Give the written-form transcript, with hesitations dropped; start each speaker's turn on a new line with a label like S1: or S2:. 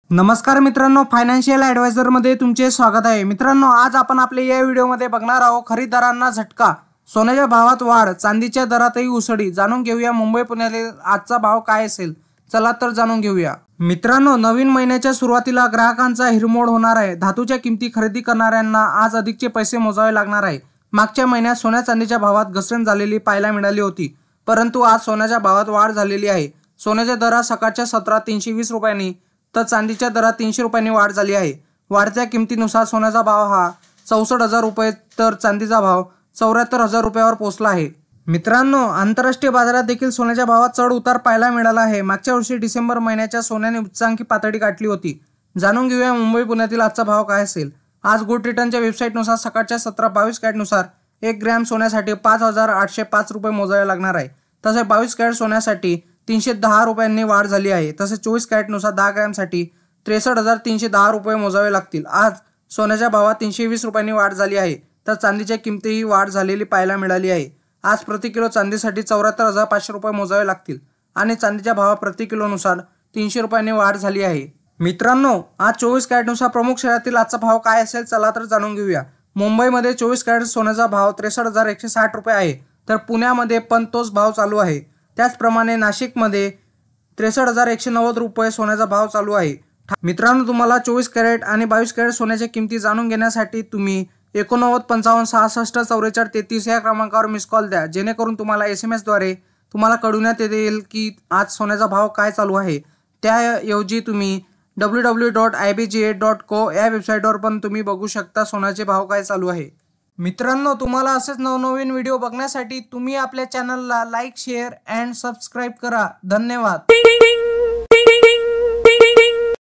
S1: नमस्कार मित्रांनो, financial adviser मध्ये तुमचे स्वागत आहे। मित्रांनो, आज आपण आपल्या या व्हिडिओमध्ये बघणार आहोत खरेदीदारांना झटका, सोन्याच्या भावात वाढ, चांदीच्या दरातही उसळी। जाणून घेऊया मुंबई पुण्यातील आजचा भाव काय असेल। चला तर जाणून घेऊया। मित्रांनो, नवीन महिन्याच्या सुरुवातीला ग्राहकांचा हिरमोड होणार आहे। धातूच्या किमती खरेदी करणाऱ्यांना आज अधिकचे पैसे मोजावे लागणार आहे। मागच्या महिन्यात सोन्या चांदीच्या भावात घसरण झालेली पाहायला मिळाली होती, परंतु आज सोन्याच्या भावात वाढ झालेली आहे। सोन्याच्या दरात सकाळच्या सत्रात 320 रुपयांनी तर चांदीच्या दरात 300 रुपयांनी वाढ झाली आहे। वाढत्या किमतीनुसार सोन्याचा भाव हा 64,000 रुपये तर चांदीचा भाव 74,000 रुपयावर पोहोचला आहे। मित्रांनो, आंतरराष्ट्रीय बाजारात देखील सोन्याच्या भावात चढ उतार पाहायला मिळाला आहे। मागच्या वर्षी डिसेंबर महिन्याच्या सोन्याने उच्चांकी पातळी गाठली होती। जाणून घेऊया मुंबई पुण्यातील आजचा भाव काय असेल। आज गोल्ड रिटर्नच्या वेबसाईटनुसार सकाळच्या 22 कॅरेटनुसार 1 ग्रॅम सोन्यासाठी 5,805 रुपये मोजावे लागणार आहे। तसेच 22 कॅरेट सोन्यासाठी 310 रुपयांनी वाढ झाली आहे। तसेच 24 कॅरेटनुसार 10 ग्रॅमसाठी 63,310 रुपये मोजावे लागतील। आज सोन्याच्या भावात 320 रुपयांनी वाढ झाली आहे, तर चांदीच्या किमतीही वाढ झालेली पाहायला मिळाली आहे। आज प्रति किलो चांदीसाठी 74,500 रुपये मोजावे लागतील आणि चांदीच्या भावात प्रति किलोनुसार 300 रुपयांनी वाढ झाली आहे। मित्रांनो, आज 24 कॅरेटनुसार प्रमुख शहरातील आजचा भाव काय असेल, चला तर जाणून घेऊया। मुंबईमध्ये 24 कॅरेट सोन्याचा भाव 63,160 रुपये आहे, तर पुण्यामध्ये पण तोच भाव चालू आहे। त्याचप्रमाणे नाशिकमध्ये 63,190 रुपये सोन्याचा भाव चालू आहे। मित्रांनो, तुम्हाला 24 कॅरेट आणि 22 कॅरेट सोन्याच्या किमती जाणून घेण्यासाठी तुम्ही 89 55 66 44 33 या क्रमांकावर मिस कॉल द्या, जेणेकरून तुम्हाला SMS द्वारे तुम्हाला कळवण्यात येईल की आज सोन्याचा भाव काय चालू आहे। त्याऐवजी तुम्ही www.ibga.co या वेबसाईटवर पण तुम्ही बघू शकता सोन्याचे भाव काय चालू आहे। मित्रांनो, तुम्हाला असेच नवनवीन व्हिडिओ बघण्यासाठी तुम्ही आपल्या चॅनलला लाईक, शेअर अँड सबस्क्राईब करा। धन्यवाद।